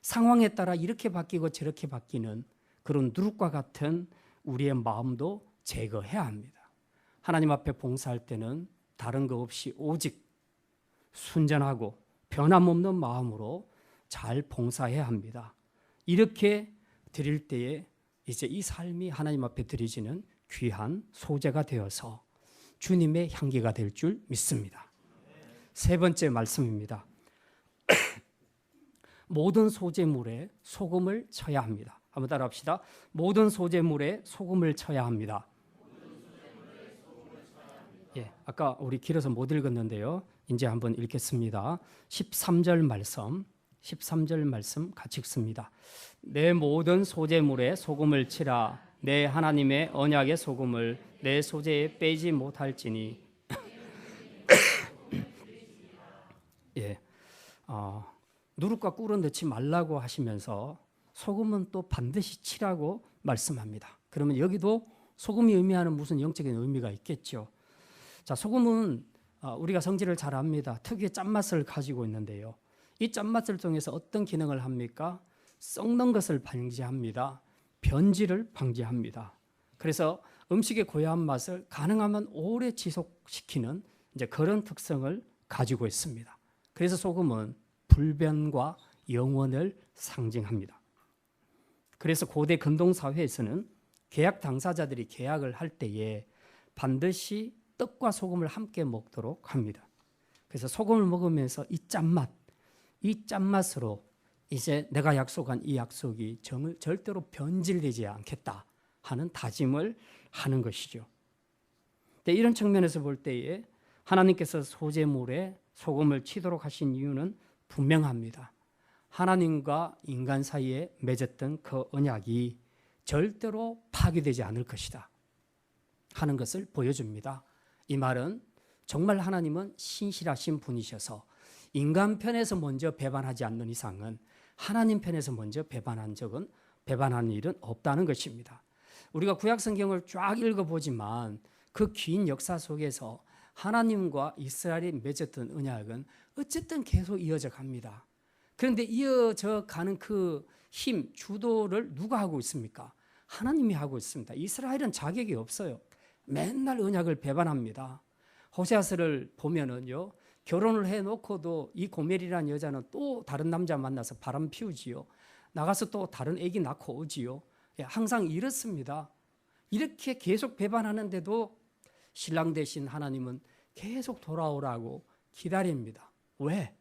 상황에 따라 이렇게 바뀌고 저렇게 바뀌는 그런 누룩과 같은 우리의 마음도 제거해야 합니다. 하나님 앞에 봉사할 때는 다른 거 없이 오직 순전하고 변함없는 마음으로 잘 봉사해야 합니다. 이렇게 드릴 때에 이제 이 삶이 하나님 앞에 드려지는 귀한 소재가 되어서 주님의 향기가 될 줄 믿습니다. 세 번째 말씀입니다. 모든 소재물에 소금을 쳐야 합니다. 한번 따라합시다. 모든 소재물에 소금을 쳐야 합니다. 아까 우리 길어서 못 읽었는데요. 이제 한번 읽겠습니다. 13절 말씀 같이 읽습니다. 내 모든 소재물에 소금을 치라. 내 하나님의 언약의 소금을 내 소재에 빼지 못할지니. 누룩과 꿀은 넣지 말라고 하시면서 소금은 또 반드시 치라고 말씀합니다. 그러면 여기도 소금이 의미하는 무슨 영적인 의미가 있겠죠. 자, 소금은 우리가 성질을 잘 압니다. 특유의 짠맛을 가지고 있는데요. 이 짠맛을 통해서 어떤 기능을 합니까? 썩는 것을 방지합니다. 변질을 방지합니다. 그래서 음식의 고유한 맛을 가능하면 오래 지속시키는 이제 그런 특성을 가지고 있습니다. 그래서 소금은 불변과 영원을 상징합니다. 그래서 고대 근동 사회에서는 계약 당사자들이 계약을 할 때에 반드시 떡과 소금을 함께 먹도록 합니다. 그래서 소금을 먹으면서 이 짠맛으로 이제 내가 약속한 이 약속이 절대로 변질되지 않겠다 하는 다짐을 하는 것이죠. 이런 측면에서 볼 때에 하나님께서 소재물에 소금을 치도록 하신 이유는 분명합니다. 하나님과 인간 사이에 맺었던 그 언약이 절대로 파괴되지 않을 것이다 하는 것을 보여줍니다. 이 말은 정말 하나님은 신실하신 분이셔서 인간 편에서 먼저 배반하지 않는 이상은 하나님 편에서 먼저 배반한 일은 없다는 것입니다. 우리가 구약 성경을 쫙 읽어보지만 그 긴 역사 속에서 하나님과 이스라엘이 맺었던 언약은 어쨌든 계속 이어져 갑니다. 그런데 이어져 가는 그 힘, 주도를 누가 하고 있습니까? 하나님이 하고 있습니다. 이스라엘은 자격이 없어요. 맨날 언약을 배반합니다. 호세아서를 보면은요, 결혼을 해놓고도 이 고멜이라는 여자는 또 다른 남자 만나서 바람 피우지요. 나가서 또 다른 아기 낳고 오지요. 항상 이렇습니다. 이렇게 계속 배반하는데도 신랑 되신 하나님은 계속 돌아오라고 기다립니다. 왜?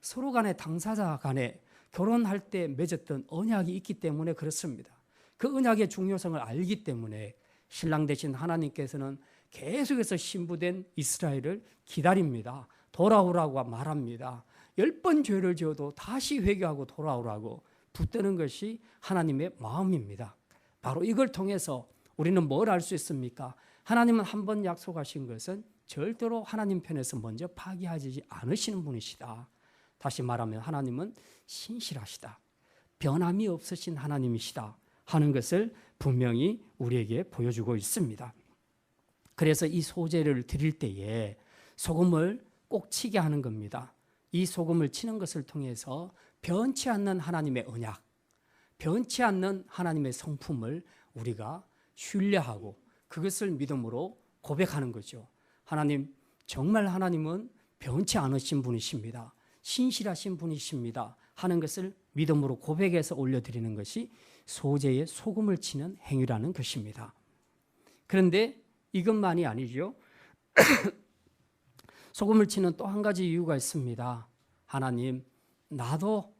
서로 간에 당사자 간에 결혼할 때 맺었던 언약이 있기 때문에 그렇습니다. 그 언약의 중요성을 알기 때문에 신랑 되신 하나님께서는 계속해서 신부된 이스라엘을 기다립니다. 돌아오라고 말합니다. 10번 죄를 지어도 다시 회개하고 돌아오라고 붙드는 것이 하나님의 마음입니다. 바로 이걸 통해서 우리는 뭘 알 수 있습니까? 하나님은 한 번 약속하신 것은 절대로 하나님 편에서 먼저 파기하지 않으시는 분이시다. 다시 말하면 하나님은 신실하시다. 변함이 없으신 하나님이시다 하는 것을 분명히 우리에게 보여주고 있습니다. 그래서 이 소제를 드릴 때에 소금을 꼭 치게 하는 겁니다. 이 소금을 치는 것을 통해서 변치 않는 하나님의 언약, 변치 않는 하나님의 성품을 우리가 신뢰하고 그것을 믿음으로 고백하는 거죠. 하나님, 정말 하나님은 변치 않으신 분이십니다. 신실하신 분이십니다 하는 것을 믿음으로 고백해서 올려드리는 것이 소제에 소금을 치는 행위라는 것입니다. 그런데 이것만이 아니죠. 소금을 치는 또 한 가지 이유가 있습니다. 하나님, 나도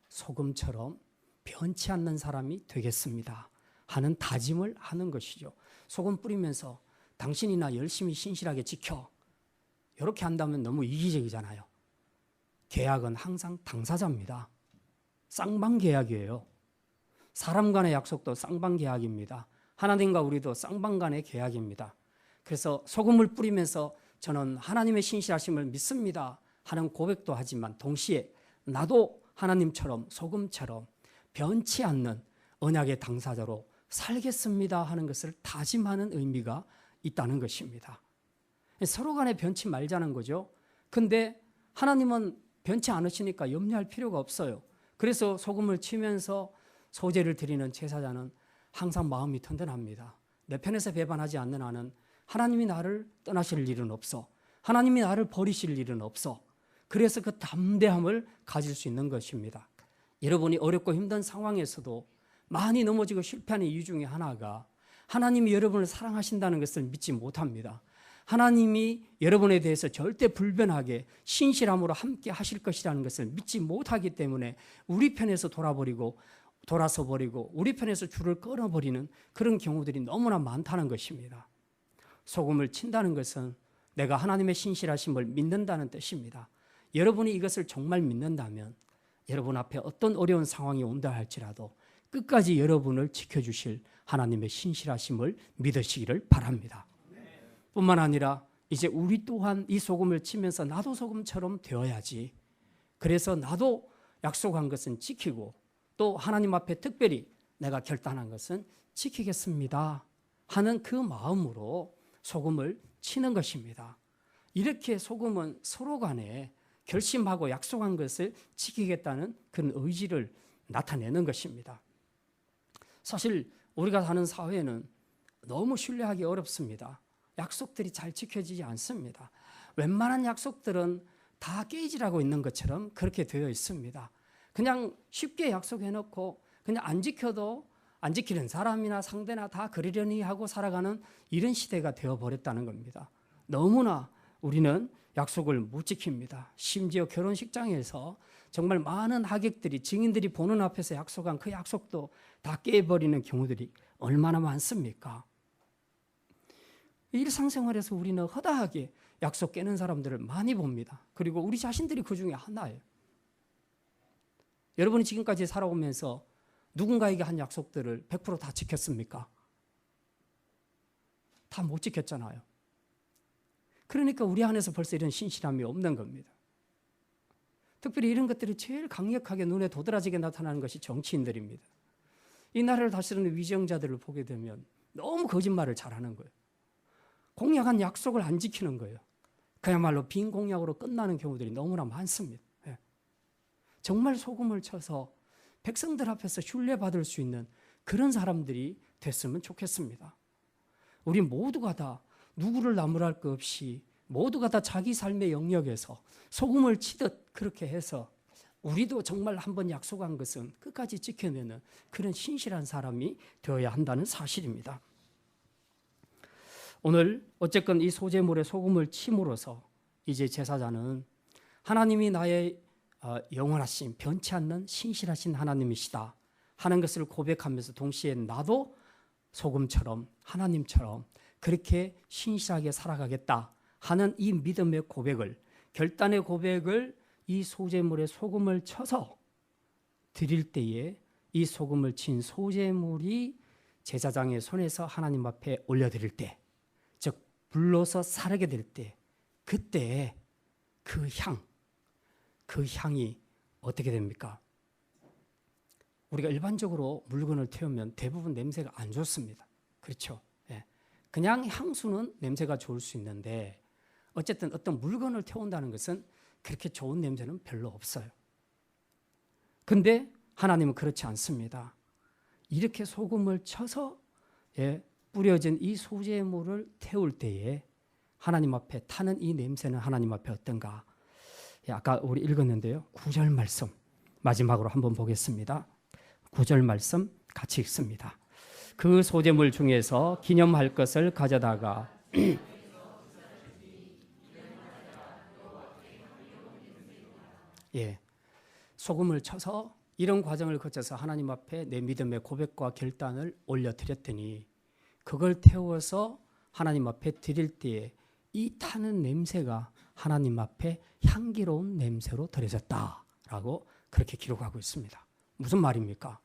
소금처럼 변치 않는 사람이 되겠습니다 하는 다짐을 하는 것이죠. 소금 뿌리면서 당신이 나 열심히 신실하게 지켜. 이렇게 한다면 너무 이기적이잖아요. 계약은 항상 당사자입니다. 쌍방 계약이에요. 사람 간의 약속도 쌍방 계약입니다. 하나님과 우리도 쌍방 간의 계약입니다. 그래서 소금을 뿌리면서 저는 하나님의 신실하심을 믿습니다 하는 고백도 하지만 동시에 나도 하나님처럼 소금처럼 변치 않는 언약의 당사자로 살겠습니다 하는 것을 다짐하는 의미가 있다는 것입니다. 서로 간에 변치 말자는 거죠. 근데 하나님은 변치 않으시니까 염려할 필요가 없어요. 그래서 소금을 치면서 소제를 드리는 제사자는 항상 마음이 튼튼합니다. 내 편에서 배반하지 않는 한은 하나님이 나를 떠나실 일은 없어. 하나님이 나를 버리실 일은 없어. 그래서 그 담대함을 가질 수 있는 것입니다. 여러분이 어렵고 힘든 상황에서도 많이 넘어지고 실패하는 이유 중에 하나가 하나님이 여러분을 사랑하신다는 것을 믿지 못합니다. 하나님이 여러분에 대해서 절대 불변하게 신실함으로 함께 하실 것이라는 것을 믿지 못하기 때문에 우리 편에서 돌아서 버리고 우리 편에서 줄을 끊어버리는 그런 경우들이 너무나 많다는 것입니다. 소금을 친다는 것은 내가 하나님의 신실하심을 믿는다는 뜻입니다. 여러분이 이것을 정말 믿는다면 여러분 앞에 어떤 어려운 상황이 온다 할지라도 끝까지 여러분을 지켜주실 하나님의 신실하심을 믿으시기를 바랍니다. 뿐만 아니라 이제 우리 또한 이 소금을 치면서 나도 소금처럼 되어야지. 그래서 나도 약속한 것은 지키고 또 하나님 앞에 특별히 내가 결단한 것은 지키겠습니다 하는 그 마음으로 소금을 치는 것입니다. 이렇게 소금은 서로 간에 결심하고 약속한 것을 지키겠다는 그런 의지를 나타내는 것입니다. 사실 우리가 사는 사회는 너무 신뢰하기 어렵습니다. 약속들이 잘 지켜지지 않습니다. 웬만한 약속들은 다 깨지라고 있는 것처럼 그렇게 되어 있습니다. 그냥 쉽게 약속해놓고 그냥 안 지켜도 안 지키는 사람이나 상대나 다 그러려니 하고 살아가는 이런 시대가 되어버렸다는 겁니다. 너무나 우리는 약속을 못 지킵니다. 심지어 결혼식장에서 정말 많은 하객들이 증인들이 보는 앞에서 약속한 그 약속도 다 깨버리는 경우들이 얼마나 많습니까? 일상생활에서 우리는 허다하게 약속 깨는 사람들을 많이 봅니다. 그리고 우리 자신들이 그 중에 하나예요. 여러분이 지금까지 살아오면서 누군가에게 한 약속들을 100% 다 지켰습니까? 다 못 지켰잖아요. 그러니까 우리 안에서 벌써 이런 신실함이 없는 겁니다. 특별히 이런 것들이 제일 강력하게 눈에 도드라지게 나타나는 것이 정치인들입니다. 이 나라를 다스리는 위정자들을 보게 되면 너무 거짓말을 잘하는 거예요. 공약한 약속을 안 지키는 거예요. 그야말로 빈 공약으로 끝나는 경우들이 너무나 많습니다. 정말 소금을 쳐서 백성들 앞에서 신뢰받을 수 있는 그런 사람들이 됐으면 좋겠습니다. 우리 모두가 다 누구를 나무랄 것 없이 모두가 다 자기 삶의 영역에서 소금을 치듯 그렇게 해서 우리도 정말 한번 약속한 것은 끝까지 지켜내는 그런 신실한 사람이 되어야 한다는 사실입니다. 오늘 어쨌건 이 소재물에 소금을 침으로써 이제 제사장은 하나님이 나의 영원하신 변치 않는 신실하신 하나님이시다 하는 것을 고백하면서 동시에 나도 소금처럼 하나님처럼 그렇게 신실하게 살아가겠다 하는 이 믿음의 고백을, 결단의 고백을 이 소재물에 소금을 쳐서 드릴 때에 이 소금을 친 소재물이 제사장의 손에서 하나님 앞에 올려드릴 때, 즉 불로서 사르게 될 때, 그때 그 향이 어떻게 됩니까? 우리가 일반적으로 물건을 태우면 대부분 냄새가 안 좋습니다. 그렇죠? 예. 그냥 향수는 냄새가 좋을 수 있는데 어쨌든 어떤 물건을 태운다는 것은 그렇게 좋은 냄새는 별로 없어요. 근데 하나님은 그렇지 않습니다. 이렇게 소금을 쳐서 뿌려진 이 소재물을 태울 때에 하나님 앞에 타는 이 냄새는 하나님 앞에 어떤가? 아까 우리 읽었는데요. 9절 말씀 마지막으로 한번 보겠습니다. 9절 말씀 같이 읽습니다. 그 소재물 중에서 기념할 것을 가져다가 소금을 쳐서 이런 과정을 거쳐서 하나님 앞에 내 믿음의 고백과 결단을 올려드렸더니 그걸 태워서 하나님 앞에 드릴 때에 이 타는 냄새가 하나님 앞에 향기로운 냄새로 드려졌다라고 그렇게 기록하고 있습니다. 무슨 말입니까?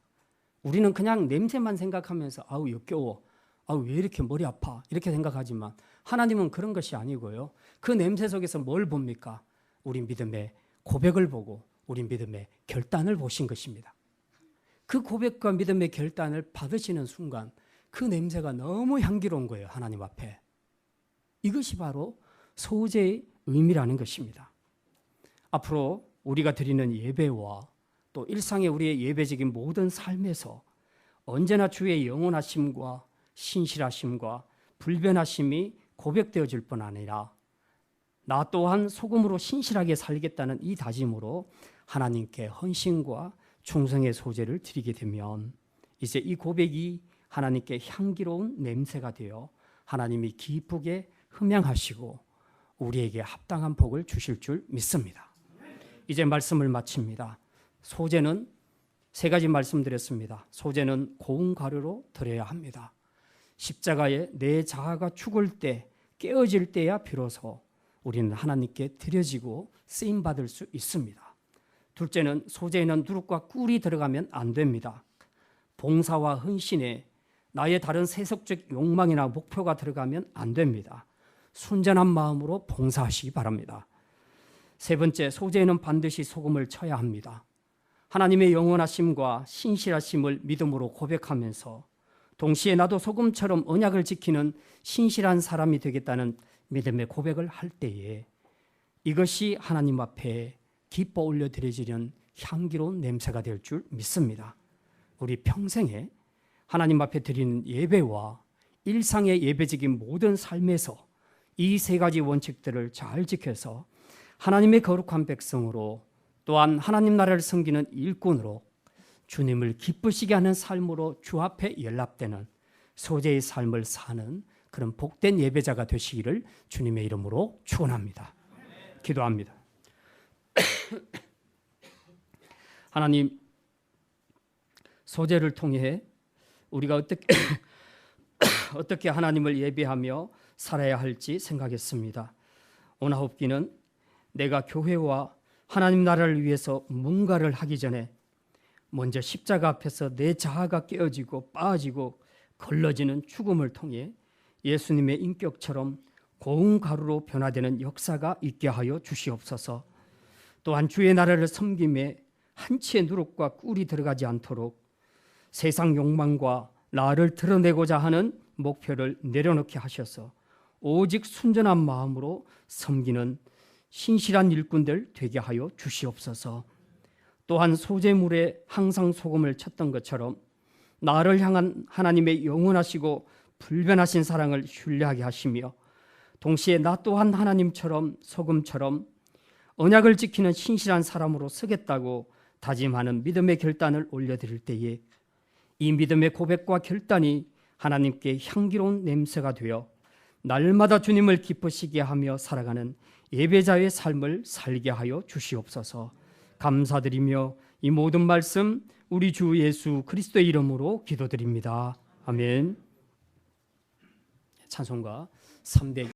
우리는 그냥 냄새만 생각하면서 아우 역겨워, 아우 왜 이렇게 머리 아파 이렇게 생각하지만 하나님은 그런 것이 아니고요. 그 냄새 속에서 뭘 봅니까? 우리 믿음의 고백을 보고 우리 믿음의 결단을 보신 것입니다. 그 고백과 믿음의 결단을 받으시는 순간 그 냄새가 너무 향기로운 거예요. 하나님 앞에. 이것이 바로 소재의 의미라는 것입니다. 앞으로 우리가 드리는 예배와 또 일상의 우리의 예배적인 모든 삶에서 언제나 주의 영원하심과 신실하심과 불변하심이 고백되어질 뿐 아니라 나 또한 소금으로 신실하게 살겠다는 이 다짐으로 하나님께 헌신과 충성의 소재를 드리게 되면 이제 이 고백이 하나님께 향기로운 냄새가 되어 하나님이 기쁘게 흠양하시고 우리에게 합당한 복을 주실 줄 믿습니다. 이제 말씀을 마칩니다. 소재는 세 가지 말씀드렸습니다. 소재는 고운 가루로 드려야 합니다. 십자가에 내 자아가 죽을 때 깨어질 때야 비로소 우리는 하나님께 드려지고 쓰임받을 수 있습니다. 둘째는 소재에는 누룩과 꿀이 들어가면 안 됩니다. 봉사와 헌신에 나의 다른 세속적 욕망이나 목표가 들어가면 안 됩니다. 순전한 마음으로 봉사하시기 바랍니다. 세 번째, 소재에는 반드시 소금을 쳐야 합니다. 하나님의 영원하심과 신실하심을 믿음으로 고백하면서 동시에 나도 소금처럼 언약을 지키는 신실한 사람이 되겠다는 믿음의 고백을 할 때에 이것이 하나님 앞에 기뻐 올려드려지는 향기로운 냄새가 될 줄 믿습니다. 우리 평생에 하나님 앞에 드리는 예배와 일상의 예배적인 모든 삶에서 이 세 가지 원칙들을 잘 지켜서 하나님의 거룩한 백성으로 또한 하나님 나라를 섬기는 일꾼으로 주님을 기쁘시게 하는 삶으로 주 앞에 연락되는 소재의 삶을 사는 그런 복된 예배자가 되시기를 주님의 이름으로 축원합니다. 기도합니다. 하나님, 소재를 통해 우리가 어떻게 하나님을 예배하며 살아야 할지 생각했습니다. 오나홉기는 내가 교회와 하나님 나라를 위해서 뭔가를 하기 전에 먼저 십자가 앞에서 내 자아가 깨어지고 빠지고 걸러지는 죽음을 통해 예수님의 인격처럼 고운 가루로 변화되는 역사가 있게 하여 주시옵소서. 또한 주의 나라를 섬김에 한치의 누룩과 꿀이 들어가지 않도록 세상 욕망과 나를 드러내고자 하는 목표를 내려놓게 하셔서 오직 순전한 마음으로 섬기는 신실한 일꾼들 되게 하여 주시옵소서. 또한 소재물에 항상 소금을 쳤던 것처럼 나를 향한 하나님의 영원하시고 불변하신 사랑을 신뢰하게 하시며 동시에 나 또한 하나님처럼 소금처럼 언약을 지키는 신실한 사람으로 서겠다고 다짐하는 믿음의 결단을 올려드릴 때에 이 믿음의 고백과 결단이 하나님께 향기로운 냄새가 되어 날마다 주님을 기쁘시게 하며 살아가는 예배자의 삶을 살게 하여 주시옵소서. 감사드리며 이 모든 말씀 우리 주 예수 그리스도의 이름으로 기도드립니다. 아멘. 찬송가 300